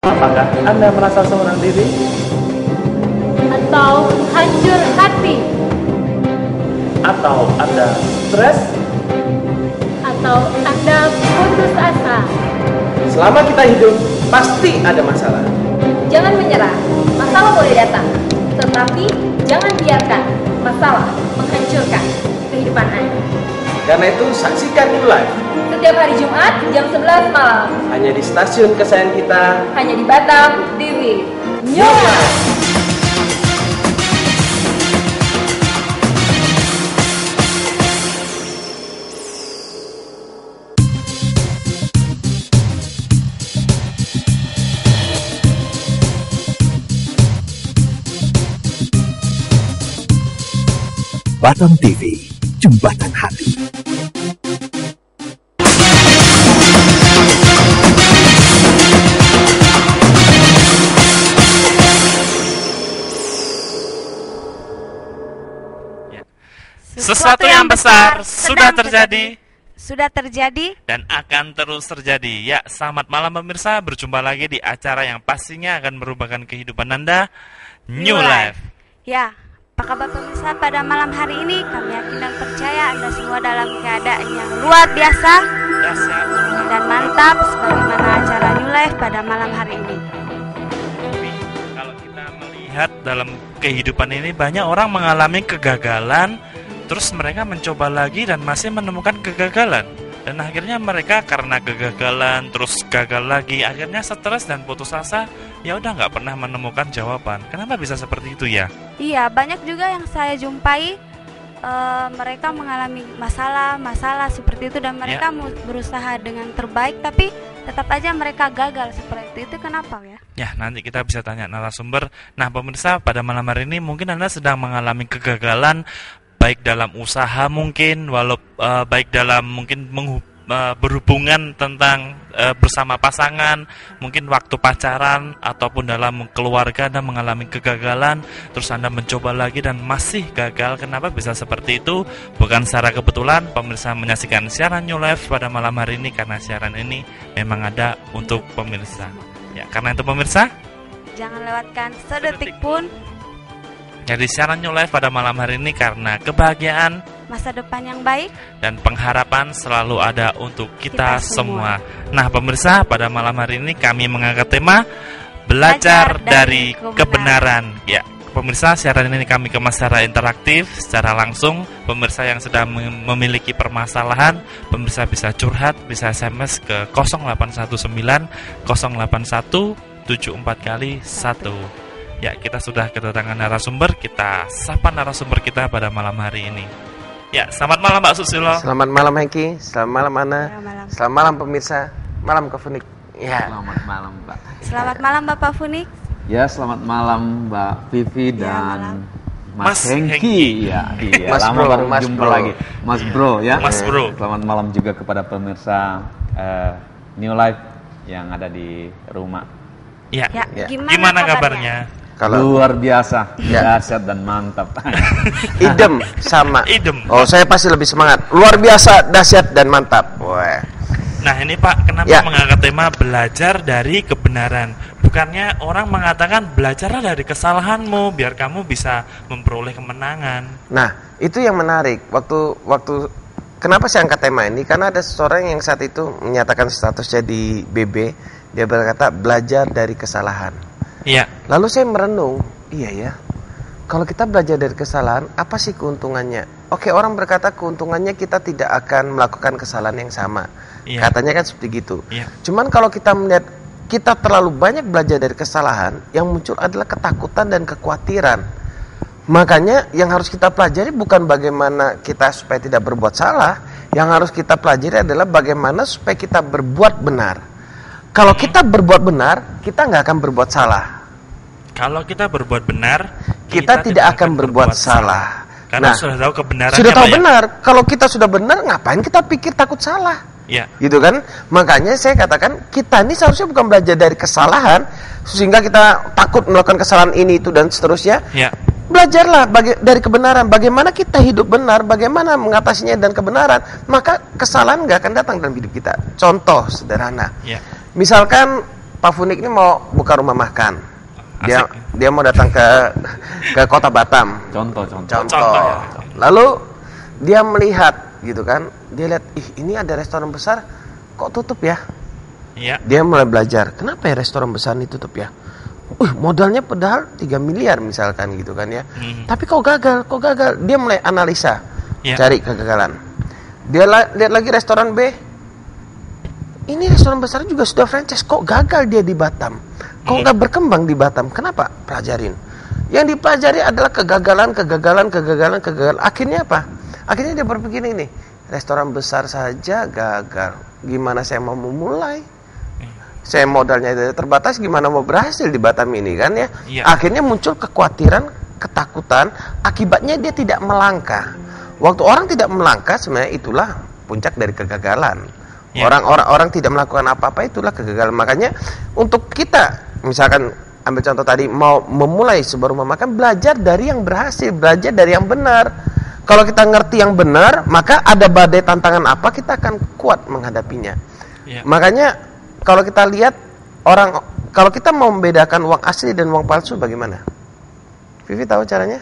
Apakah Anda merasa seorang diri? Atau hancur hati? Atau Anda stres? Atau Anda putus asa? Selama kita hidup, pasti ada masalah. Jangan menyerah, masalah boleh datang, tetapi jangan biarkan masalah menghancurkan kehidupan Anda. Karena itu, saksikan New Life Setiap hari Jumat jam 11 malam, hanya di stasiun kesayangan kita, hanya di Batam TV. New Life. Batam TV, Jembatan Hati. Sesuatu yang besar sudah terjadi dan akan terus terjadi. Ya, selamat malam pemirsa, berjumpa lagi di acara yang pastinya akan merubahkan kehidupan Anda, New Life. Ya, apa kabar pemirsa? Pada malam hari ini kami yakin dan percaya Anda semua dalam keadaan yang luar biasa dan mantap sebagaimana acara New Life pada malam hari ini. Tapi kalau kita melihat dalam kehidupan ini, banyak orang mengalami kegagalan, terus mereka mencoba lagi dan masih menemukan kegagalan. Dan akhirnya mereka karena kegagalan, terus gagal lagi, akhirnya stres dan putus asa. Ya udah nggak pernah menemukan jawaban. Kenapa bisa seperti itu ya? Iya, banyak juga yang saya jumpai mereka mengalami masalah seperti itu dan mereka berusaha dengan terbaik, tapi tetap aja mereka gagal seperti itu. Kenapa ya? Ya, nanti kita bisa tanya narasumber. Nah, pemirsa, pada malam hari ini mungkin Anda sedang mengalami kegagalan, baik dalam usaha mungkin, baik dalam mungkin berhubungan tentang bersama pasangan, mungkin waktu pacaran ataupun dalam keluarga Anda mengalami kegagalan, terus Anda mencoba lagi dan masih gagal. Kenapa bisa seperti itu? Bukan secara kebetulan pemirsa menyaksikan siaran New Life pada malam hari ini, karena siaran ini memang ada untuk pemirsa. Ya, karena itu pemirsa, jangan lewatkan sedetik pun. Jadi siaran New Life pada malam hari ini karena kebahagiaan, masa depan yang baik, dan pengharapan selalu ada untuk kita semua. Nah pemirsa, pada malam hari ini kami mengangkat tema Belajar dari Kebenaran. Ya pemirsa, siaran ini kami kemas secara interaktif, secara langsung. Pemirsa yang sedang memiliki permasalahan, pemirsa bisa curhat, bisa SMS ke 0819 081 74 kali 1. Ya, kita sudah kedatangan narasumber. Kita sapa narasumber kita pada malam hari ini. Ya, selamat malam Mbak Susilo. Selamat malam Hengki, selamat malam Ana, selamat malam pemirsa, malam ke Funik. Ya. Selamat malam Mbak. Selamat malam Bapak Funik. Ya, selamat malam Mbak Vivi dan Mas Hengki. Ya, iya. Mas lama Bro, baru Mas jumpa Bro. lagi. Mas Bro ya. Mas Bro. Selamat malam juga kepada pemirsa New Life yang ada di rumah. Ya. Gimana kabarnya? Luar biasa, dahsyat dan mantap. Idem sama. Idem. Oh, saya pasti lebih semangat. Luar biasa, dahsyat dan mantap. Wah. Nah ini Pak, kenapa mengangkat tema belajar dari kebenaran? Bukannya orang mengatakan belajarlah dari kesalahanmu biar kamu bisa memperoleh kemenangan. Nah, itu yang menarik. Waktu kenapa saya angkat tema ini? Karena ada seseorang yang saat itu menyatakan statusnya di BB. Dia berkata belajar dari kesalahan. Iya. Lalu saya merenung, iya ya. Kalau kita belajar dari kesalahan, apa sih keuntungannya? Oke, orang berkata keuntungannya kita tidak akan melakukan kesalahan yang sama. Iya. Katanya kan seperti gitu. Iya. Cuman kalau kita melihat kita terlalu banyak belajar dari kesalahan, yang muncul adalah ketakutan dan kekhawatiran. Makanya yang harus kita pelajari bukan bagaimana kita supaya tidak berbuat salah, yang harus kita pelajari adalah bagaimana supaya kita berbuat benar. Kalau kita berbuat benar, kita nggak akan berbuat salah. Kalau kita berbuat benar, kita tidak akan berbuat salah. Karena sudah tahu kebenaran. Sudah tahu benar. Kalau kita sudah benar, ngapain kita pikir takut salah? Ya. Gitu kan? Makanya saya katakan kita ini seharusnya bukan belajar dari kesalahan sehingga kita takut melakukan kesalahan ini itu dan seterusnya. Ya. Belajarlah dari kebenaran. Bagaimana kita hidup benar, bagaimana mengatasinya dan kebenaran, maka kesalahan nggak akan datang dalam hidup kita. Contoh sederhana. Ya. Misalkan Pak Funik ini mau buka rumah makan. Dia mau datang ke kota Batam. Contoh. Ya. Lalu dia melihat gitu kan. Dia lihat, ini ada restoran besar kok tutup ya? Iya. Dia mulai belajar, kenapa ya restoran besar ini tutup ya? Modalnya padahal 3 miliar misalkan gitu kan ya. Tapi kok gagal? Dia mulai analisa, cari kegagalan. Dia lihat lagi restoran B. Ini restoran besar juga sudah franchise, kok gagal dia di Batam? Kok nggak berkembang di Batam? Kenapa? Pelajarin. Yang dipelajari adalah kegagalan. Akhirnya apa? Akhirnya dia berpikir ini, restoran besar saja gagal. Gimana saya mau memulai? Saya modalnya terbatas, gimana mau berhasil di Batam ini kan ya? Akhirnya muncul kekhawatiran, ketakutan, akibatnya dia tidak melangkah. Waktu orang tidak melangkah, sebenarnya itulah puncak dari kegagalan. Orang tidak melakukan apa-apa, itulah kegagalan. Makanya untuk kita, misalkan ambil contoh tadi, mau memulai sebuah rumah makan, belajar dari yang berhasil, belajar dari yang benar. Kalau kita ngerti yang benar, maka ada badai tantangan apa, kita akan kuat menghadapinya. Makanya kalau kita lihat kalau kita mau membedakan uang asli dan uang palsu, bagaimana? Vivi tahu caranya?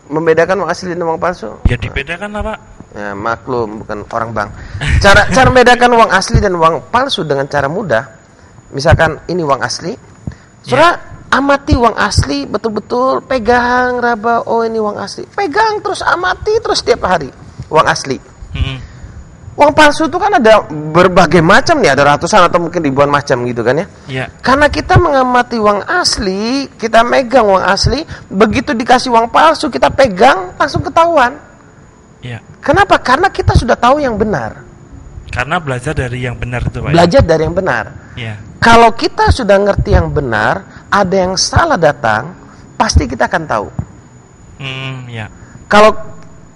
Membedakan uang asli dan uang palsu? Ya dibedakan lah, Pak. Ya, maklum, bukan orang bank. Cara membedakan uang asli dan uang palsu dengan cara mudah. Misalkan ini uang asli, Saudara amati uang asli, betul-betul pegang, raba, oh ini uang asli, pegang terus, amati terus setiap hari uang asli. Uang palsu itu kan ada berbagai macam nih, ada ratusan atau mungkin ribuan macam gitu kan ya. Karena kita mengamati uang asli, kita megang uang asli, begitu dikasih uang palsu kita pegang langsung ketahuan. Kenapa? Karena kita sudah tahu yang benar. Karena belajar dari yang benar itu, Pak. Belajar dari yang benar. Kalau kita sudah ngerti yang benar, ada yang salah datang, pasti kita akan tahu.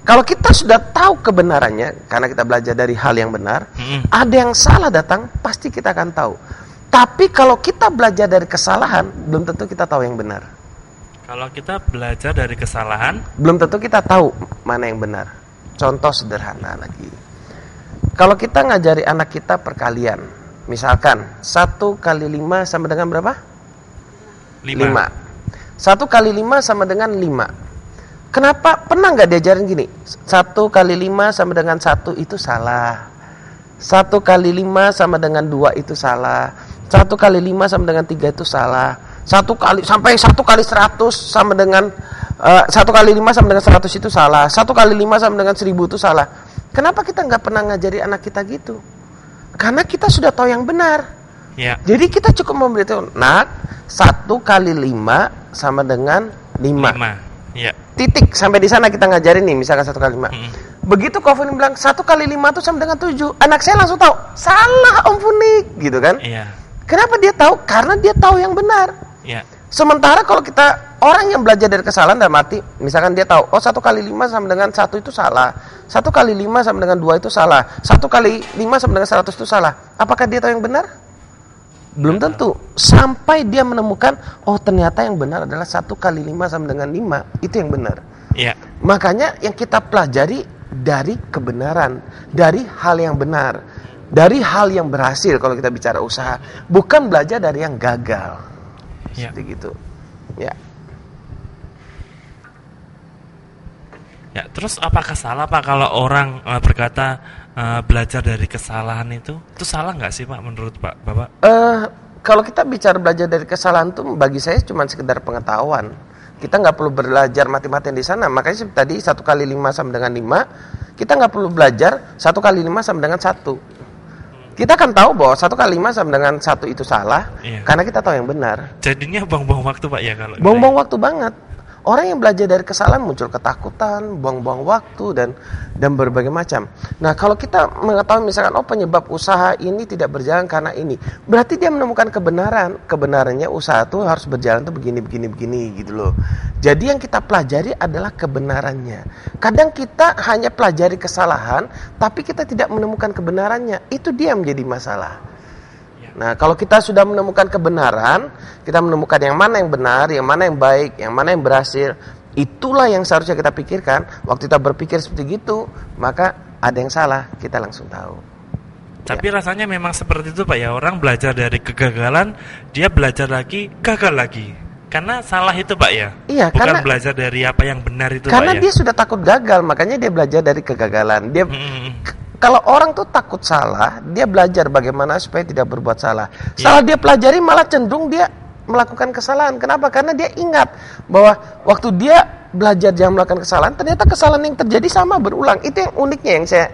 Kalau kita sudah tahu kebenarannya, karena kita belajar dari hal yang benar, ada yang salah datang, pasti kita akan tahu. Tapi kalau kita belajar dari kesalahan, belum tentu kita tahu yang benar. Kalau kita belajar dari kesalahan, belum tentu kita tahu mana yang benar. Contoh sederhana lagi. Kalau kita ngajari anak kita perkalian, misalkan 1 kali 5 sama dengan berapa? 5. 1 kali 5 sama dengan 5. Kenapa? Pernah nggak diajarin gini? 1 kali 5 sama dengan 1 itu salah. 1 kali 5 sama dengan 2 itu salah. 1 kali 5 sama dengan 3 itu salah. 1 kali 100 sama dengan 1 kali 5 sama dengan 100 itu salah. 1 kali 5 sama dengan 1000 itu salah. Kenapa kita nggak pernah ngajari anak kita gitu? Karena kita sudah tahu yang benar. Jadi kita cukup memberitahu, nak, 1 kali 5 sama dengan 5. Titik, sampai di sana kita ngajarin nih, misalkan 1 kali 5. Begitu Kak Funik bilang 1 kali 5 itu sama dengan 7, anak saya langsung tahu, salah Om Funik, gitu kan? Kenapa dia tahu? Karena dia tahu yang benar. Sementara kalau kita, orang yang belajar dari kesalahan dalam arti, misalkan dia tahu, oh 1 kali 5 sama dengan 1 itu salah, 1 kali 5 sama dengan 2 itu salah, 1 kali 5 sama dengan 100 itu salah. Apakah dia tahu yang benar? Belum tentu. Sampai dia menemukan, oh ternyata yang benar adalah 1 kali 5 sama dengan 5. Itu yang benar. Makanya yang kita pelajari dari kebenaran, dari hal yang benar, dari hal yang berhasil kalau kita bicara usaha, bukan belajar dari yang gagal. Seperti gitu. Terus apakah salah, Pak, kalau orang berkata belajar dari kesalahan itu salah nggak sih, Pak, menurut Bapak? Kalau kita bicara belajar dari kesalahan itu bagi saya cuma sekedar pengetahuan. Kita nggak perlu belajar mati-matian di sana. Makanya tadi 1 kali 5 sama dengan 5, kita nggak perlu belajar 1 kali 5 sama dengan 1. Kita kan tahu bahwa 1 kali 5 sama dengan 1 itu salah, karena kita tahu yang benar. Jadinya buang-buang waktu, Pak, ya kalau. Buang-buang waktu banget. Orang yang belajar dari kesalahan muncul ketakutan, buang-buang waktu dan berbagai macam. Nah, kalau kita mengetahui misalkan penyebab usaha ini tidak berjalan karena ini, berarti dia menemukan kebenaran. Kebenarannya usaha itu harus berjalan tuh begini gitu loh. Jadi yang kita pelajari adalah kebenarannya. Kadang kita hanya pelajari kesalahan, tapi kita tidak menemukan kebenarannya. Itu dia yang menjadi masalah. Nah, kalau kita sudah menemukan kebenaran, kita menemukan yang mana yang benar, yang mana yang baik, yang mana yang berhasil, itulah yang seharusnya kita pikirkan. Waktu kita berpikir seperti gitu, maka ada yang salah, kita langsung tahu. Tapi rasanya memang seperti itu Pak ya, orang belajar dari kegagalan, dia belajar lagi, gagal lagi. Karena salah itu Pak ya. Iya, bukan belajar dari apa yang benar itu karena Pak ya. dia sudah takut gagal, makanya dia belajar dari kegagalan. Dia kalau orang tuh takut salah, dia belajar bagaimana supaya tidak berbuat salah. Salah dia pelajari malah cenderung dia melakukan kesalahan. Kenapa? Karena dia ingat bahwa waktu dia belajar jangan melakukan kesalahan, ternyata kesalahan yang terjadi sama berulang. Itu yang uniknya yang saya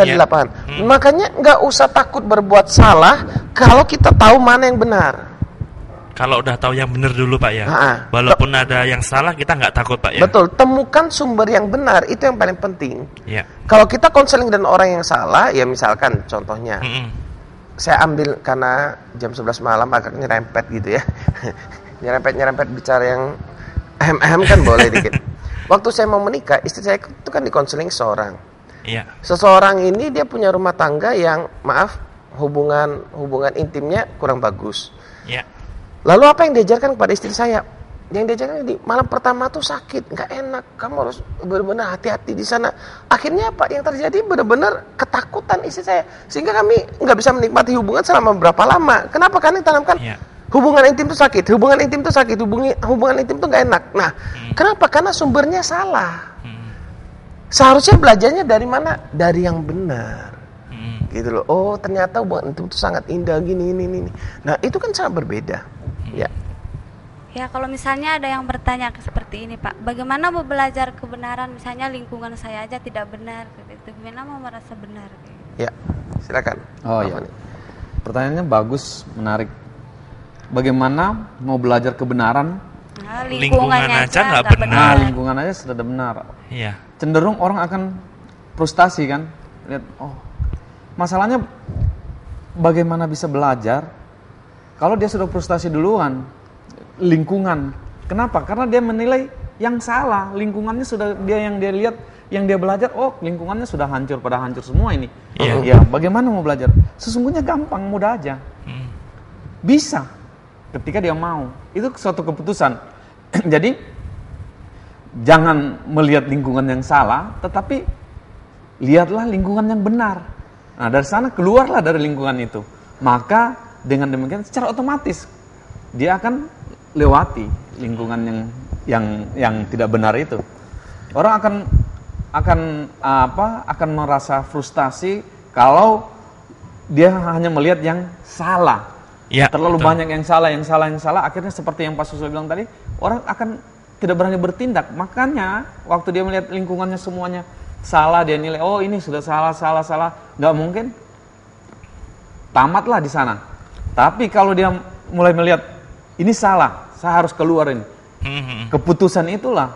di lapangan. Makanya nggak usah takut berbuat salah kalau kita tahu mana yang benar. Kalau udah tahu yang benar dulu Pak ya. Walaupun ada yang salah kita nggak takut Pak ya. Betul, temukan sumber yang benar, itu yang paling penting. Ya. Kalau kita konseling dengan orang yang salah, ya misalkan contohnya, saya ambil karena jam 11 malam agak nyerempet gitu ya. nyerempet bicara yang kan boleh dikit. Waktu saya mau menikah, istri saya itu kan dikonseling seorang. Iya. Seseorang ini dia punya rumah tangga yang hubungan intimnya kurang bagus. Iya. Lalu apa yang diajarkan kepada istri saya? Yang diajarkan di malam pertama tuh sakit, nggak enak, kamu harus benar-benar hati-hati di sana. Akhirnya apa yang terjadi? Benar-benar ketakutan istri saya, sehingga kami nggak bisa menikmati hubungan selama berapa lama. Kenapa? Karena ditanamkan hubungan intim tuh sakit, hubungan intim tuh sakit, hubungan intim tuh nggak enak. Nah, kenapa? Karena sumbernya salah. Seharusnya belajarnya dari mana? Dari yang benar. Gitu loh. Oh, ternyata hubungan intim itu sangat indah gini. Nah, itu kan sangat berbeda. Ya. Ya, kalau misalnya ada yang bertanya seperti ini, Pak, bagaimana mau belajar kebenaran? Misalnya lingkungan saya aja tidak benar, gitu. Gimana mau merasa benar? Ya, silakan. Oh iya. Pertanyaannya bagus, menarik. Bagaimana mau belajar kebenaran? Nah, lingkungan aja nggak benar. Nah, lingkungan aja sudah benar. Iya. Cenderung orang akan frustasi kan? Lihat, masalahnya bagaimana bisa belajar kalau dia sudah frustasi duluan? Lingkungan. Kenapa? Karena dia menilai yang salah. Lingkungannya sudah yang dia lihat, yang dia belajar, lingkungannya sudah hancur, pada hancur semua ini. Ya, bagaimana mau belajar? Sesungguhnya gampang, mudah aja. Bisa. Ketika dia mau. Itu suatu keputusan. Jadi jangan melihat lingkungan yang salah, tetapi lihatlah lingkungan yang benar. Nah, dari sana keluarlah dari lingkungan itu. Maka dengan demikian secara otomatis dia akan lewati lingkungan yang tidak benar itu. Orang akan merasa frustasi kalau dia hanya melihat yang salah. Ya, terlalu banyak yang salah. Akhirnya seperti yang Pak Suso bilang tadi, orang akan tidak berani bertindak. Makanya waktu dia melihat lingkungannya semuanya salah, dia nilai, ini sudah salah. Nggak mungkin. Tamatlah di sana. Tapi kalau dia mulai melihat ini salah, saya harus keluar ini. Keputusan itulah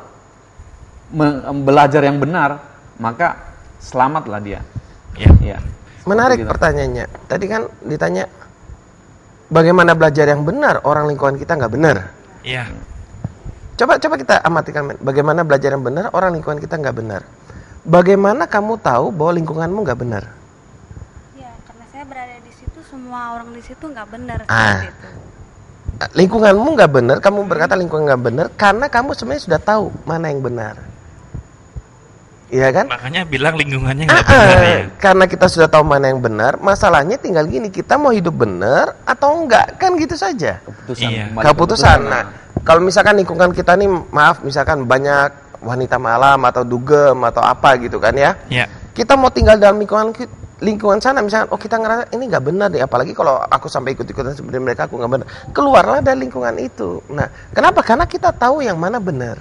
belajar yang benar, maka selamatlah dia. Ya. Menarik pertanyaannya. Tadi kan ditanya bagaimana belajar yang benar, orang lingkungan kita nggak benar. Iya. Coba kita amatikan, bagaimana belajar yang benar, orang lingkungan kita nggak benar. Bagaimana kamu tahu bahwa lingkunganmu nggak benar? Ya, karena saya berada di situ, semua orang di situ nggak benar. Gitu. Lingkunganmu nggak benar, kamu berkata lingkungan nggak benar, karena kamu sebenarnya sudah tahu mana yang benar. Iya kan? Makanya bilang lingkungannya nggak benar ya. Karena kita sudah tahu mana yang benar, masalahnya tinggal gini, kita mau hidup benar atau enggak, kan gitu saja. Keputusan. Nah, kalau misalkan lingkungan kita nih, misalkan banyak wanita malam atau dugem atau apa gitu kan ya. Kita mau tinggal dalam lingkungan sana, misalkan kita ngerasa ini nggak benar deh, apalagi kalau aku sampai ikut-ikutan seperti mereka, aku nggak benar. Keluarlah dari lingkungan itu. Nah, kenapa? Karena kita tahu yang mana benar.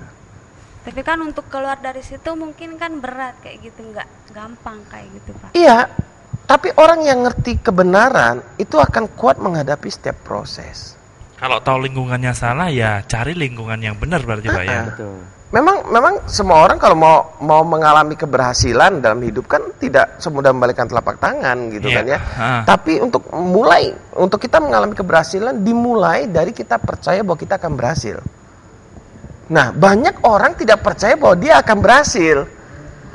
Tapi kan untuk keluar dari situ mungkin kan berat kayak gitu, nggak gampang kayak gitu, Pak. Iya, tapi orang yang ngerti kebenaran itu akan kuat menghadapi setiap proses. Kalau tahu lingkungannya salah, ya cari lingkungan yang benar berarti Pak ya. Betul. Memang semua orang kalau mau mengalami keberhasilan dalam hidup kan tidak semudah membalikkan telapak tangan gitu kan ya. Tapi untuk kita mengalami keberhasilan dimulai dari kita percaya bahwa kita akan berhasil. Nah, banyak orang tidak percaya bahwa dia akan berhasil.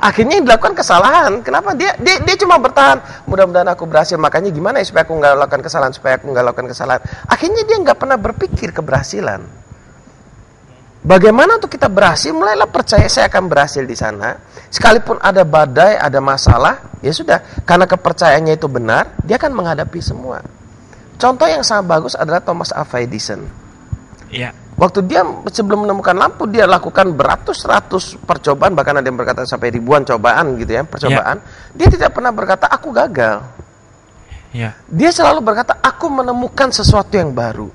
Akhirnya dilakukan kesalahan. Kenapa? Dia cuma bertahan. Mudah-mudahan aku berhasil. Makanya gimana ya supaya aku nggak lakukan kesalahan, Akhirnya dia nggak pernah berpikir keberhasilan. Bagaimana untuk kita berhasil? Mulailah percaya saya akan berhasil di sana. Sekalipun ada badai, ada masalah, ya sudah. Karena kepercayaannya itu benar, dia akan menghadapi semua. Contoh yang sangat bagus adalah Thomas Alva Edison. Iya. Waktu dia sebelum menemukan lampu, dia lakukan beratus-ratus percobaan, bahkan ada yang berkata sampai ribuan cobaan gitu ya, percobaan. Dia tidak pernah berkata, aku gagal. Dia selalu berkata, aku menemukan sesuatu yang baru.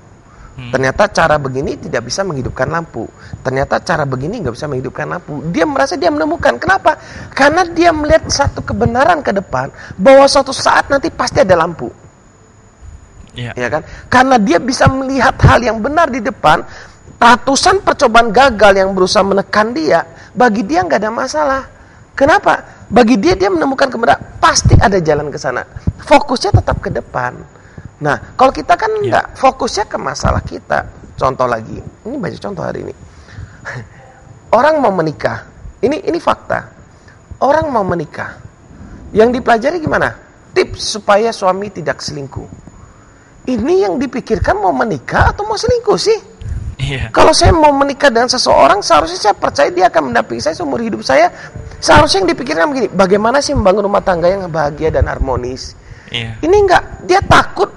Ternyata cara begini tidak bisa menghidupkan lampu. Ternyata cara begini nggak bisa menghidupkan lampu. Dia merasa dia menemukan. Kenapa? Karena dia melihat satu kebenaran ke depan, bahwa suatu saat nanti pasti ada lampu. Ya kan? Karena dia bisa melihat hal yang benar di depan. Ratusan percobaan gagal yang berusaha menekan dia, bagi dia nggak ada masalah. Kenapa? Bagi dia menemukan kebenaran, pasti ada jalan ke sana. Fokusnya tetap ke depan. Nah, kalau kita kan enggak, fokusnya ke masalah kita. Contoh lagi, ini banyak contoh hari ini. Orang mau menikah, ini fakta. Orang mau menikah, yang dipelajari gimana? Tips supaya suami tidak selingkuh. Ini yang dipikirkan mau menikah atau mau selingkuh sih? Kalau saya mau menikah dengan seseorang, seharusnya saya percaya dia akan mendampingi saya seumur hidup saya. Seharusnya yang dipikirkan begini, bagaimana sih membangun rumah tangga yang bahagia dan harmonis? Ini enggak, dia takut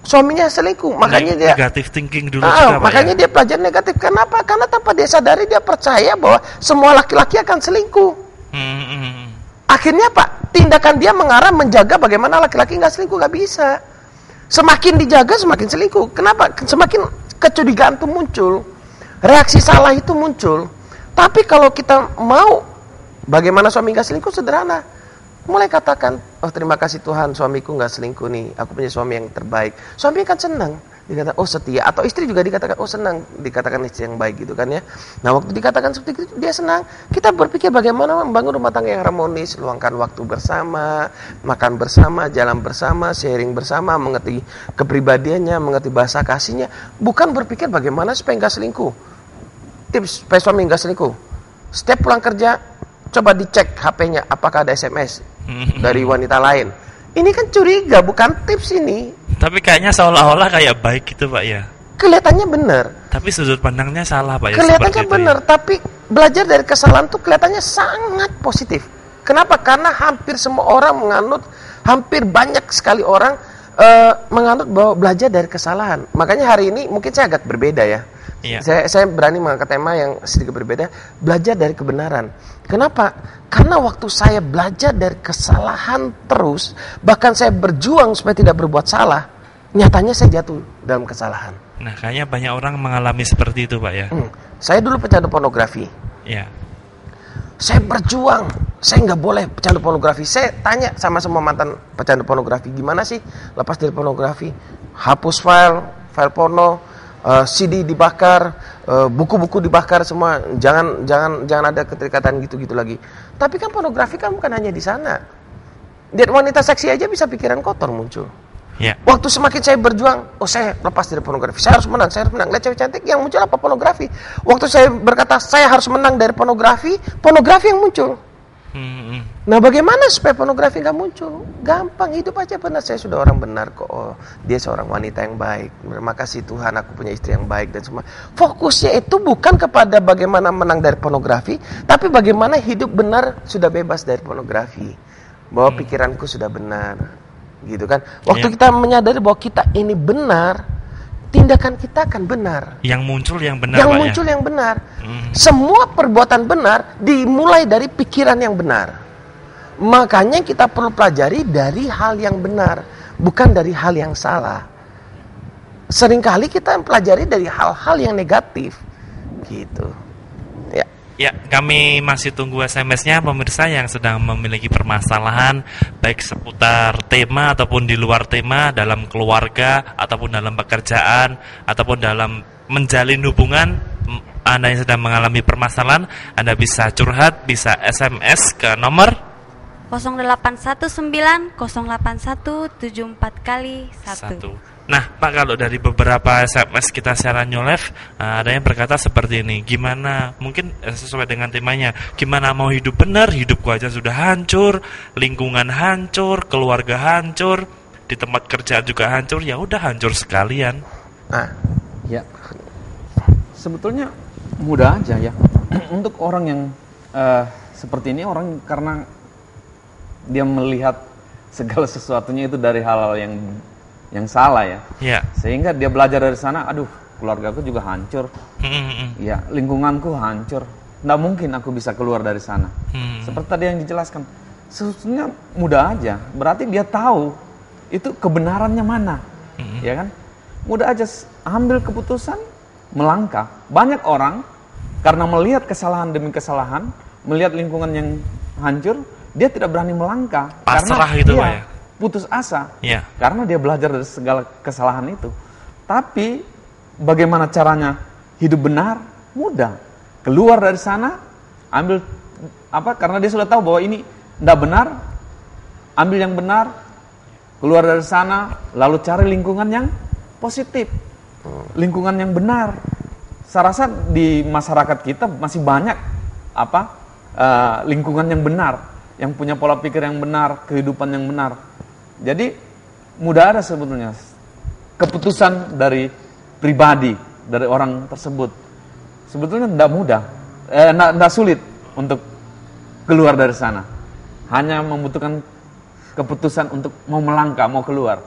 suaminya selingkuh, makanya dia negatif thinking dulu juga, makanya dia pelajar negatif. Kenapa? Karena tanpa dia sadari dia percaya bahwa semua laki-laki akan selingkuh. Akhirnya Pak, tindakan dia mengarah menjaga bagaimana laki-laki nggak selingkuh, nggak bisa. Semakin dijaga semakin selingkuh. Kenapa? Semakin kecurigaan itu muncul, reaksi salah itu muncul. Tapi kalau kita mau bagaimana suami nggak selingkuh, sederhana. Mulai katakan, oh terima kasih Tuhan suamiku nggak selingkuh nih, aku punya suami yang terbaik. Suami kan senang, dikatakan oh setia. Atau istri juga dikatakan oh senang, dikatakan istri yang baik gitu kan ya. Nah waktu dikatakan seperti itu dia senang. Kita berpikir bagaimana membangun rumah tangga yang harmonis, luangkan waktu bersama, makan bersama, jalan bersama, sharing bersama, mengerti kepribadiannya, mengerti bahasa kasihnya. Bukan berpikir bagaimana supaya nggak selingkuh. Tips supaya suami nggak selingkuh. Setiap pulang kerja, coba dicek HP-nya apakah ada SMS dari wanita lain. Ini kan curiga, bukan tips ini. Tapi kayaknya seolah-olah kayak baik gitu Pak ya. Kelihatannya benar. Tapi sudut pandangnya salah Pak ya. Kelihatannya benar, tapi belajar dari kesalahan tuh kelihatannya sangat positif. Kenapa? Karena hampir semua orang menganut, hampir banyak sekali orang menganut bahwa belajar dari kesalahan. Makanya hari ini mungkin saya agak berbeda ya. Saya berani mengangkat tema yang sedikit berbeda, belajar dari kebenaran. Kenapa? Karena waktu saya belajar dari kesalahan terus, bahkan saya berjuang supaya tidak berbuat salah, nyatanya saya jatuh dalam kesalahan. Nah, kayaknya banyak orang mengalami seperti itu Pak ya. Saya dulu pecandu pornografi. Saya berjuang, saya nggak boleh pecandu pornografi. Saya tanya sama semua mantan pecandu pornografi, gimana sih lepas dari pornografi? Hapus file porno, CD dibakar, buku-buku dibakar semua. Jangan ada keterikatan gitu-gitu lagi. Tapi kan pornografi kan bukan hanya di sana. Lihat wanita seksi aja bisa pikiran kotor muncul. Waktu semakin saya berjuang, oh saya lepas dari pornografi, saya harus menang. Lihat cewek cantik yang muncul apa? Pornografi. Waktu saya berkata saya harus menang dari pornografi yang muncul. Nah bagaimana supaya pornografi nggak muncul? Gampang, hidup aja benar. Saya sudah orang benar kok. Oh, dia seorang wanita yang baik. Terima kasih Tuhan, aku punya istri yang baik dan semua. Fokusnya itu bukan kepada bagaimana menang dari pornografi, tapi bagaimana hidup benar sudah bebas dari pornografi. Bahwa pikiranku sudah benar, gitu kan? Waktu kita menyadari bahwa kita ini benar, tindakan kita akan benar. Yang muncul yang benar. Yang muncul yang benar. Semua perbuatan benar dimulai dari pikiran yang benar. Makanya kita perlu pelajari dari hal yang benar, bukan dari hal yang salah. Seringkali kita pelajari dari hal-hal yang negatif, gitu. Ya, kami masih tunggu SMS-nya pemirsa yang sedang memiliki permasalahan baik seputar tema ataupun di luar tema, dalam keluarga ataupun dalam pekerjaan ataupun dalam menjalin hubungan. Anda yang sedang mengalami permasalahan, Anda bisa curhat, bisa SMS ke nomor 0819 081 74 kali 1. Nah Pak, kalau dari beberapa SMS kita secara nyolef, ada yang berkata seperti ini, gimana, mungkin sesuai dengan temanya, gimana mau hidup benar, hidupku aja sudah hancur, lingkungan hancur, keluarga hancur, di tempat kerjaan juga hancur, ya udah hancur sekalian. Ya, sebetulnya Mudah aja ya. Untuk orang yang seperti ini, orang karena dia melihat segala sesuatunya itu dari hal-hal yang salah ya. Iya. Sehingga dia belajar dari sana, aduh, keluargaku juga hancur. Ya, lingkunganku hancur. Nggak mungkin aku bisa keluar dari sana. Seperti tadi yang dijelaskan. Sebetulnya mudah aja. Berarti dia tahu itu kebenarannya mana. Ya kan? Mudah aja ambil keputusan, melangkah. Banyak orang karena melihat kesalahan demi kesalahan, melihat lingkungan yang hancur, dia tidak berani melangkah. Pasrah karena gitu, dia Pak ya? putus asa. Iya. Karena dia belajar dari segala kesalahan itu. Tapi bagaimana caranya hidup benar? Mudah. Keluar dari sana, ambil karena dia sudah tahu bahwa ini tidak benar, ambil yang benar, keluar dari sana, lalu cari lingkungan yang positif, lingkungan yang benar. Saya rasa di masyarakat kita masih banyak lingkungan yang benar, yang punya pola pikir yang benar, kehidupan yang benar. Jadi mudah ada sebetulnya keputusan dari pribadi dari orang tersebut. Sebetulnya tidak mudah, tidak sulit untuk keluar dari sana. Hanya membutuhkan keputusan untuk mau melangkah, mau keluar.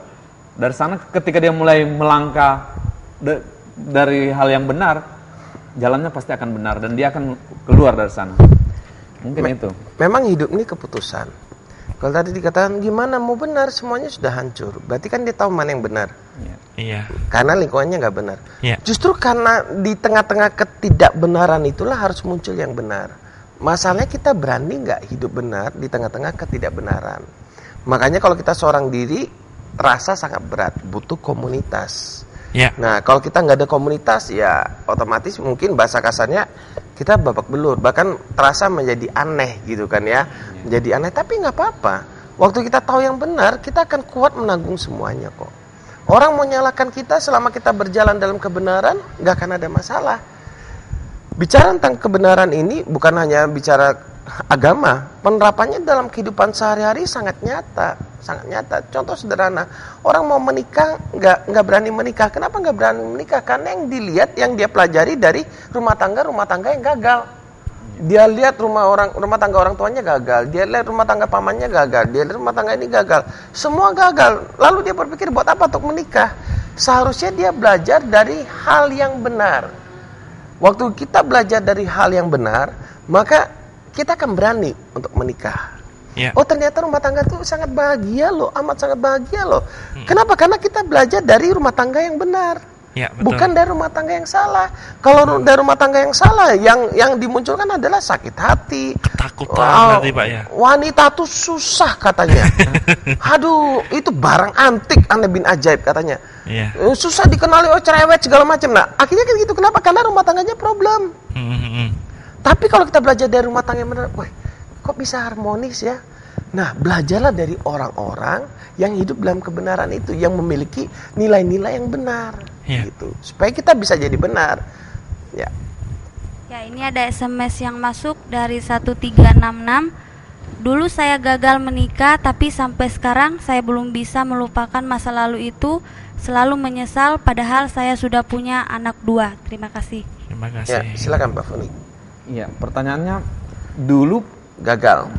Dari sana ketika dia mulai melangkah dari hal yang benar, jalannya pasti akan benar dan dia akan keluar dari sana. Mungkin itu. Memang hidup ini keputusan. Kalau tadi dikatakan gimana mau benar, semuanya sudah hancur. Berarti kan dia tahu mana yang benar. Iya. Karena lingkungannya nggak benar. Iya. Justru karena di tengah-tengah ketidakbenaran itulah harus muncul yang benar. Masalahnya kita berani nggak hidup benar di tengah-tengah ketidakbenaran. Makanya kalau kita seorang diri, rasa sangat berat, butuh komunitas. Ya. Nah, kalau kita nggak ada komunitas, ya otomatis mungkin bahasa kasarnya kita babak belur, bahkan terasa menjadi aneh gitu kan ya. Menjadi aneh, tapi nggak apa-apa. Waktu kita tahu yang benar, kita akan kuat menanggung semuanya kok. Orang mau nyalakan kita selama kita berjalan dalam kebenaran, nggak akan ada masalah. Bicara tentang kebenaran ini bukan hanya bicara agama, penerapannya dalam kehidupan sehari-hari sangat nyata, sangat nyata. Contoh sederhana, orang mau menikah nggak berani menikah. Kenapa nggak berani menikah? Karena yang dilihat, yang dia pelajari dari rumah tangga yang gagal. Dia lihat rumah tangga orang tuanya gagal, dia lihat rumah tangga pamannya gagal, dia lihat rumah tangga ini gagal, semua gagal. Lalu dia berpikir buat apa untuk menikah? Seharusnya dia belajar dari hal yang benar. Waktu kita belajar dari hal yang benar, maka kita akan berani untuk menikah. Yeah. Oh, ternyata rumah tangga itu sangat bahagia loh, amat sangat bahagia loh. Kenapa? Karena kita belajar dari rumah tangga yang benar. Ya, betul. Bukan dari rumah tangga yang salah. Kalau dari rumah tangga yang salah, yang dimunculkan adalah sakit hati, ketakutan nanti Pak ya. Wanita tuh susah katanya. Aduh, itu barang antik, aneh bin ajaib katanya. Iya. Susah dikenali, cerewet segala macam. Nah, akhirnya kan gitu. Kenapa? Karena rumah tangganya problem. Tapi kalau kita belajar dari rumah tangga yang benar, wah, kok bisa harmonis ya? Nah, belajarlah dari orang-orang yang hidup dalam kebenaran itu, yang memiliki nilai-nilai yang benar, gitu, supaya kita bisa jadi benar. Ya. Ya, ini ada SMS yang masuk dari 1366. Dulu saya gagal menikah, tapi sampai sekarang saya belum bisa melupakan masa lalu itu. Selalu menyesal, padahal saya sudah punya anak 2. Terima kasih. Terima kasih. Ya, silakan Pak Funi. Iya, pertanyaannya dulu gagal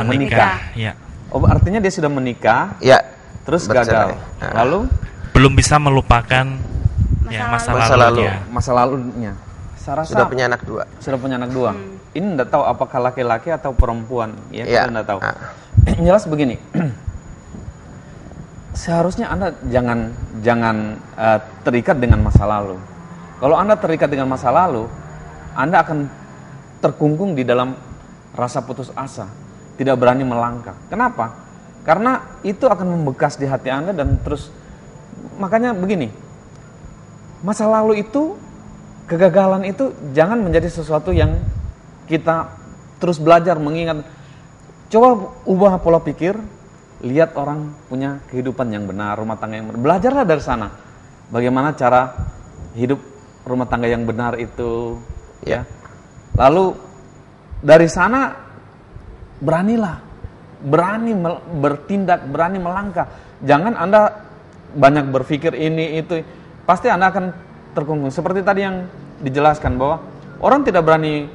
menikah. Ya. Oh, artinya dia sudah menikah. Ya. Terus Bercerai. gagal. Lalu belum bisa melupakan masa lalunya. Saya rasa sudah punya anak 2. Sudah punya anak 2. Ini enggak tahu apakah laki-laki atau perempuan, ya, kita enggak tahu. Jelas begini. Seharusnya Anda jangan terikat dengan masa lalu. Kalau Anda terikat dengan masa lalu, Anda akan terkungkung di dalam rasa putus asa, tidak berani melangkah. Kenapa? Karena itu akan membekas di hati Anda dan terus, makanya begini, masa lalu itu, kegagalan itu jangan menjadi sesuatu yang kita terus belajar mengingat. Coba ubah pola pikir, lihat orang punya kehidupan yang benar, rumah tangga yang benar, belajarlah dari sana. Bagaimana cara hidup rumah tangga yang benar itu, ya. Lalu dari sana beranilah, berani bertindak, berani melangkah. Jangan Anda banyak berpikir ini itu, pasti Anda akan terkungkung. Seperti tadi yang dijelaskan bahwa Orang tidak berani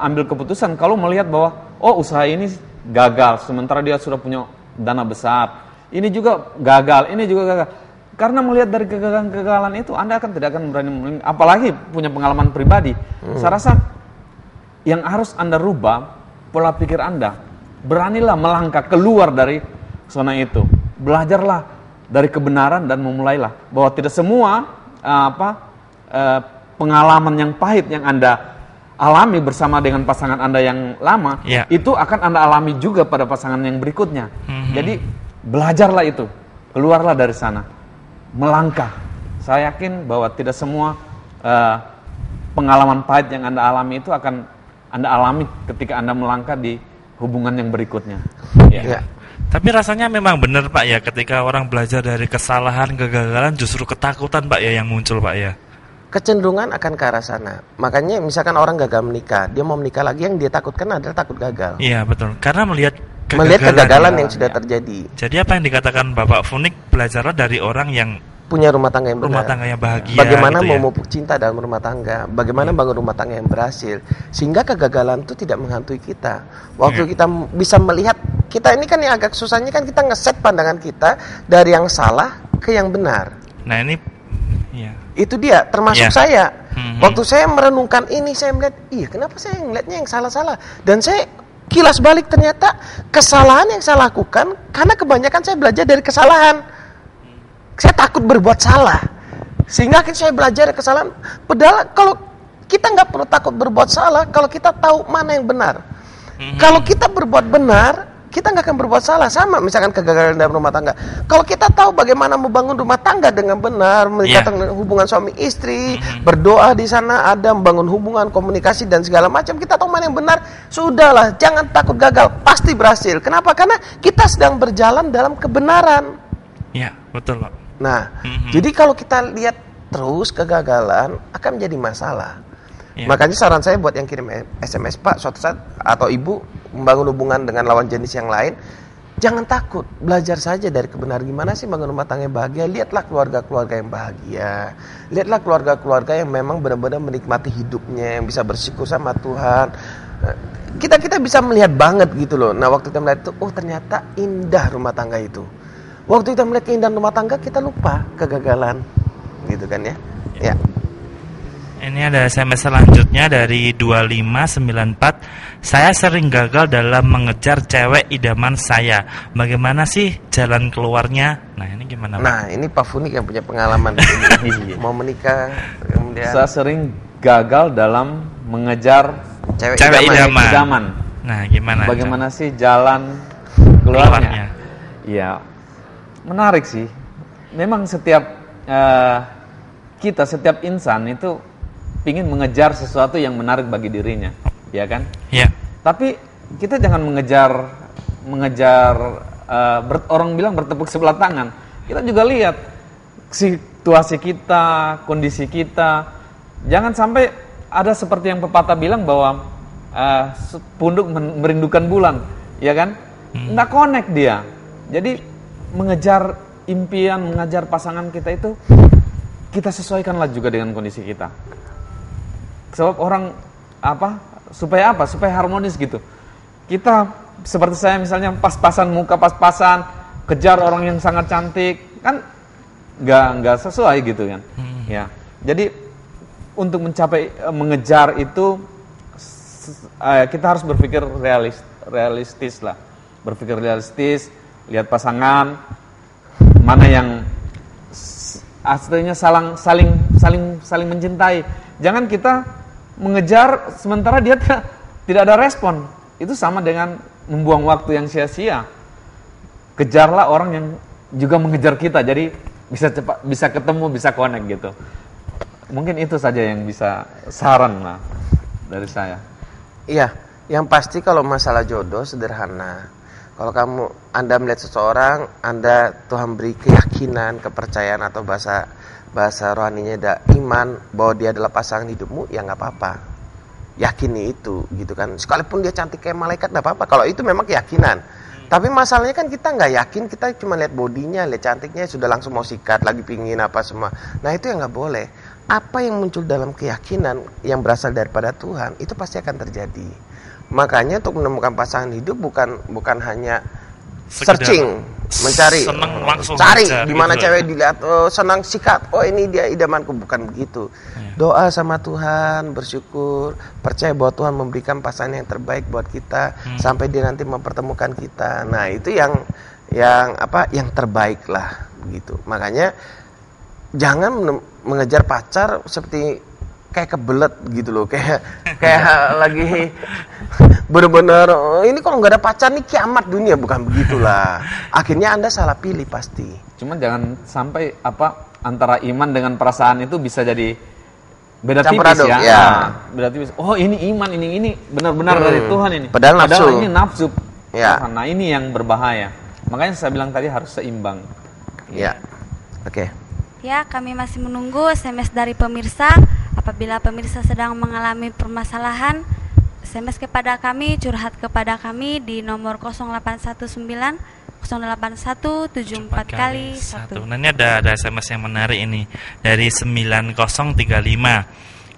ambil keputusan kalau melihat bahwa usaha ini gagal, sementara dia sudah punya dana besar. Ini juga gagal, ini juga gagal. Karena melihat dari kegagalan itu, Anda tidak akan berani, apalagi punya pengalaman pribadi. Saya rasa yang harus Anda rubah pola pikir Anda. Beranilah melangkah keluar dari zona itu. Belajarlah dari kebenaran dan memulailah bahwa tidak semua pengalaman yang pahit yang Anda alami bersama dengan pasangan Anda yang lama, itu akan Anda alami juga pada pasangan yang berikutnya. Jadi belajarlah itu, keluarlah dari sana, melangkah. Saya yakin bahwa tidak semua pengalaman pahit yang Anda alami itu akan Anda alami ketika Anda melangkah di hubungan yang berikutnya. Tapi rasanya memang benar Pak ya, ketika orang belajar dari kesalahan, kegagalan, justru ketakutan Pak ya yang muncul Pak ya. Kecenderungan akan ke arah sana. Makanya misalkan orang gagal menikah, dia mau menikah lagi, yang dia takutkan adalah takut gagal. Iya betul, karena melihat kegagalan yang sudah terjadi. Jadi apa yang dikatakan Bapak Funik, belajarlah dari orang yang punya rumah tangga yang benar, rumah tangga yang bahagia. Bagaimana gitu memupuk cinta dalam rumah tangga, bagaimana bangun rumah tangga yang berhasil, sehingga kegagalan itu tidak menghantui kita. Waktu kita bisa melihat, kita ini kan yang agak susahnya kan kita ngeset pandangan kita dari yang salah ke yang benar. Nah ini, itu dia, termasuk saya. Waktu saya merenungkan ini, saya melihat, kenapa saya ngeliatnya yang salah-salah, dan saya kilas balik, ternyata kesalahan yang saya lakukan karena kebanyakan saya belajar dari kesalahan. Saya takut berbuat salah, sehingga akhirnya saya belajar dari kesalahan. Padahal kalau kita nggak perlu takut berbuat salah, kalau kita tahu mana yang benar. Kalau kita berbuat benar, kita nggak akan berbuat salah. Sama misalkan kegagalan dalam rumah tangga. Kalau kita tahu bagaimana membangun rumah tangga dengan benar, meningkatkan hubungan suami istri, berdoa di sana, ada membangun hubungan, komunikasi dan segala macam, kita tahu mana yang benar, sudahlah, jangan takut gagal, pasti berhasil. Kenapa? Karena kita sedang berjalan dalam kebenaran. Iya, betul Pak. Nah, jadi kalau kita lihat terus kegagalan akan menjadi masalah. Makanya saran saya buat yang kirim SMS, Pak, suatu saat atau Ibu membangun hubungan dengan lawan jenis yang lain, jangan takut, belajar saja dari kebenaran. Gimana sih bangun rumah tangga yang bahagia? Lihatlah keluarga-keluarga yang bahagia. Lihatlah keluarga-keluarga yang memang benar-benar menikmati hidupnya, yang bisa bersyukur sama Tuhan. Kita bisa melihat banget gitu loh. Nah, waktu kita melihat itu, ternyata indah rumah tangga itu. Waktu kita melihat keindahan rumah tangga, kita lupa kegagalan, gitu kan ya? Ya. Ini ada SMS selanjutnya dari 2594. Saya sering gagal dalam mengejar cewek idaman saya. Bagaimana sih jalan keluarnya? Nah ini gimana Pak? Nah ini Pak Funik yang punya pengalaman. Mau menikah, kemudian saya sering gagal dalam mengejar cewek idaman. Nah gimana? Bagaimana sih jalan keluarnya? Iya. Menarik sih. Memang setiap setiap insan itu ingin mengejar sesuatu yang menarik bagi dirinya, ya kan? Iya. Tapi kita jangan mengejar orang bilang bertepuk sebelah tangan. Kita juga lihat situasi kita, kondisi kita. Jangan sampai ada seperti yang pepatah bilang bahwa punduk merindukan bulan, ya kan? Nggak connect dia. Jadi mengejar impian, mengejar pasangan kita itu, kita sesuaikanlah juga dengan kondisi kita. Sebab orang supaya harmonis gitu. Kita seperti saya misalnya pas-pasan muka, pas-pasan kejar orang yang sangat cantik, kan nggak sesuai gitu kan. Ya. Jadi untuk mengejar itu kita harus berpikir realistis lah. Berpikir realistis, lihat pasangan mana yang aslinya saling mencintai. Jangan kita mengejar sementara dia tidak ada respon. Itu sama dengan membuang waktu yang sia-sia. Kejarlah orang yang juga mengejar kita, jadi bisa ketemu, bisa connect gitu. Mungkin itu saja yang bisa saran lah dari saya. Iya, yang pasti kalau masalah jodoh sederhana. Kalau Anda melihat seseorang, Tuhan beri keyakinan, kepercayaan atau bahasa rohaninya ada iman bahwa dia adalah pasangan hidupmu, ya nggak apa-apa. Yakini itu, gitu kan. Sekalipun dia cantik kayak malaikat, nggak apa-apa. Kalau itu memang keyakinan. Tapi masalahnya kan kita nggak yakin, kita cuma lihat bodinya, lihat cantiknya, sudah langsung mau sikat, lagi pingin apa semua. Nah itu yang nggak boleh. apa yang muncul dalam keyakinan yang berasal daripada Tuhan itu pasti akan terjadi. Makanya untuk menemukan pasangan hidup bukan hanya searching, mencari, seneng langsung cari aja, di mana gitu. cewek dilihat, senang sikat, ini dia idamanku, bukan begitu. Doa sama Tuhan, bersyukur, percaya bahwa Tuhan memberikan pasangan yang terbaik buat kita sampai dia nanti mempertemukan kita. Nah, itu yang terbaik lah gitu. Makanya jangan mengejar pacar seperti kayak kebelet gitu loh, kayak lagi bener-bener ini kalau nggak ada pacar nih kiamat dunia, bukan begitulah. Akhirnya Anda salah pilih pasti. Cuman jangan sampai antara iman dengan perasaan itu bisa jadi beda Campur tipis aduk, ya. ya. Beda tipis. Oh, ini iman, ini benar-benar dari Tuhan ini. Padahal nafsu. ini nafsu. Ya. Nah, ini yang berbahaya. Makanya saya bilang tadi harus seimbang. Ya. Oke. Ya, kami masih menunggu SMS dari pemirsa. Apabila pemirsa sedang mengalami permasalahan, SMS kepada kami, curhat kepada kami di nomor 0819 081 74 kali 1. Nah, ini ada SMS yang menarik ini dari 9035.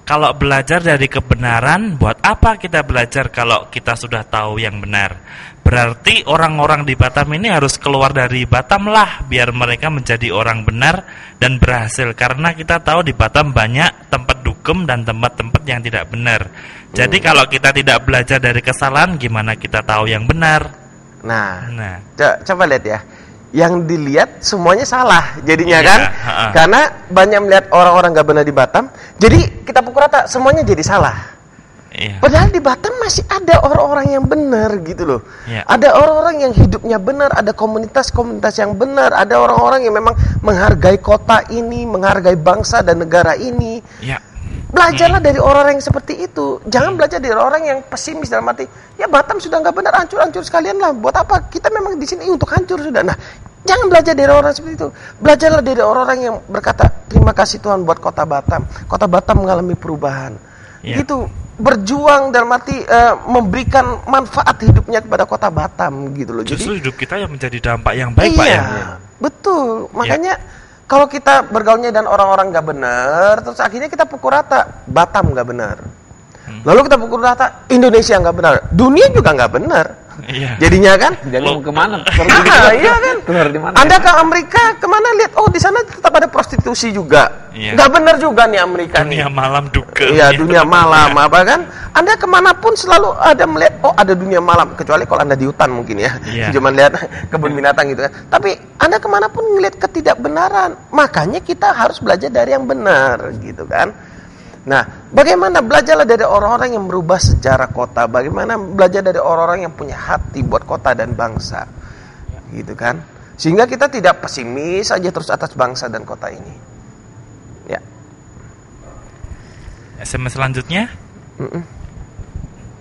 Kalau belajar dari kebenaran, buat apa kita belajar kalau kita sudah tahu yang benar? Berarti orang-orang di Batam ini harus keluar dari Batam lah, biar mereka menjadi orang benar dan berhasil. Karena kita tahu di Batam banyak tempat dugem dan tempat-tempat yang tidak benar. Jadi kalau kita tidak belajar dari kesalahan, gimana kita tahu yang benar? Nah. Coba lihat ya. Yang dilihat semuanya salah jadinya kan, karena banyak melihat orang-orang gak benar di Batam, jadi kita pukul rata semuanya jadi salah. Padahal di Batam masih ada orang-orang yang benar gitu loh. Ada orang-orang yang hidupnya benar, ada komunitas-komunitas yang benar, ada orang-orang yang memang menghargai kota ini, menghargai bangsa dan negara ini. Belajarlah dari orang yang seperti itu. Jangan belajar dari orang yang pesimis dalam arti, ya Batam sudah nggak benar, hancur-hancur sekalian lah. Buat apa? Kita memang di sini untuk hancur sudah. Nah, jangan belajar dari orang seperti itu. Belajarlah dari orang yang berkata, terima kasih Tuhan buat kota Batam. Kota Batam mengalami perubahan. Gitu. Berjuang dalam arti memberikan manfaat hidupnya kepada kota Batam gitu loh. Justru jadi, hidup kita yang menjadi dampak yang baik, Pak ya. Betul. Makanya kalau kita bergaulnya dan orang-orang gak benar, terus akhirnya kita pukul rata, Batam gak benar. Lalu kita pukul rata, Indonesia gak benar, dunia juga gak benar. Jadinya kan? Jadi mau kemana? Iya kan? Anda ke Amerika kemana lihat? Oh di sana tetap ada prostitusi juga. Gak benar juga nih Amerika. Dunia malam duka. Iya dunia malam apa kan? Anda kemanapun selalu ada melihat, oh ada dunia malam. Kecuali kalau Anda di hutan mungkin ya, cuma lihat kebun binatang gitu kan. Tapi Anda kemanapun melihat ketidakbenaran. Makanya kita harus belajar dari yang benar gitu kan. Nah, bagaimana belajarlah dari orang-orang yang merubah sejarah kota, bagaimana belajar dari orang-orang yang punya hati buat kota dan bangsa, gitu kan? Sehingga kita tidak pesimis saja terus atas bangsa dan kota ini. Ya. SMS selanjutnya?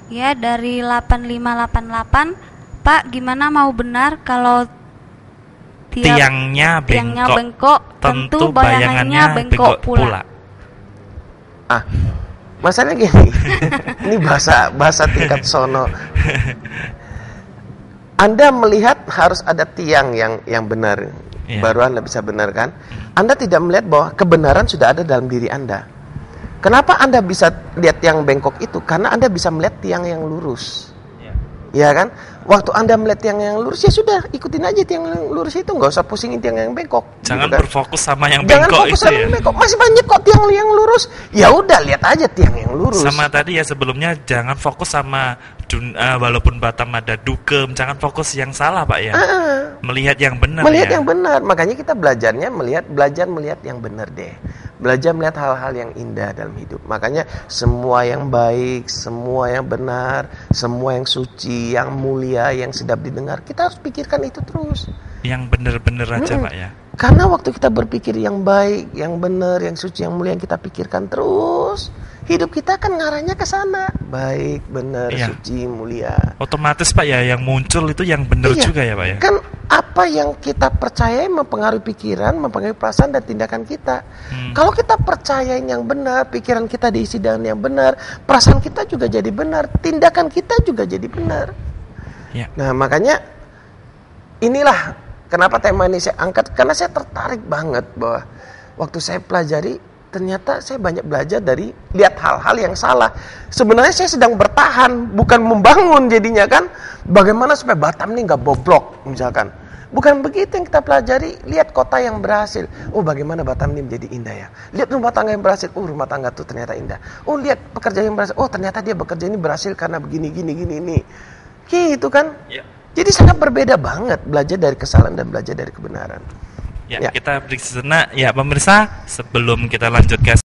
Ya, dari 8588, Pak, gimana mau benar kalau tiangnya bengkok, tentu bayangannya bengkok pula. Masalahnya gini, ini bahasa tingkat sono. Anda melihat harus ada tiang yang benar, baru Anda bisa benar kan? Anda tidak melihat bahwa kebenaran sudah ada dalam diri Anda. Kenapa Anda bisa lihat tiang bengkok itu? Karena Anda bisa melihat tiang yang lurus. Ya kan? Waktu Anda melihat tiang yang lurus, ya sudah, ikutin aja tiang yang lurus itu, nggak usah pusingin tiang yang bengkok. Jangan gitu kan? berfokus sama yang Jangan bengkok fokus itu sama ya. yang bengkok. Masih banyak kok tiang yang lurus. Ya udah, lihat aja tiang yang lurus. Sama tadi ya sebelumnya, jangan fokus sama walaupun Batam ada dugem, jangan fokus yang salah Pak ya. Melihat yang benar. Melihat yang benar. Makanya kita belajar melihat yang benar deh. Belajar melihat hal-hal yang indah dalam hidup. Makanya semua yang baik, semua yang benar, semua yang suci, yang mulia, yang sedap didengar, kita harus pikirkan itu terus. Yang benar-benar aja Pak ya. Karena waktu kita berpikir yang baik, yang benar, yang suci, yang mulia, yang kita pikirkan terus, hidup kita akan ngarahnya ke sana. Baik, benar, suci, mulia. Otomatis Pak ya, yang muncul itu yang benar juga ya Pak ya. Kan apa yang kita percayai mempengaruhi pikiran, mempengaruhi perasaan dan tindakan kita. Kalau kita percayain yang benar, pikiran kita diisi dengan yang benar, perasaan kita juga jadi benar, tindakan kita juga jadi benar. Nah makanya inilah kenapa tema ini saya angkat, karena saya tertarik banget bahwa waktu saya pelajari ternyata saya banyak belajar dari lihat hal-hal yang salah. Sebenarnya saya sedang bertahan, bukan membangun jadinya kan. Bagaimana supaya Batam ini nggak bobrok misalkan. Bukan begitu yang kita pelajari. Lihat kota yang berhasil. Oh, bagaimana Batam ini menjadi indah ya. Lihat rumah tangga yang berhasil. Oh, rumah tangga itu ternyata indah. Oh, lihat pekerja yang berhasil. Oh, ternyata dia bekerja ini berhasil karena begini, ini. Gitu kan. Ya. Jadi sangat berbeda banget belajar dari kesalahan dan belajar dari kebenaran. Ya, kita break sejenak. Ya, pemirsa, sebelum kita lanjut ke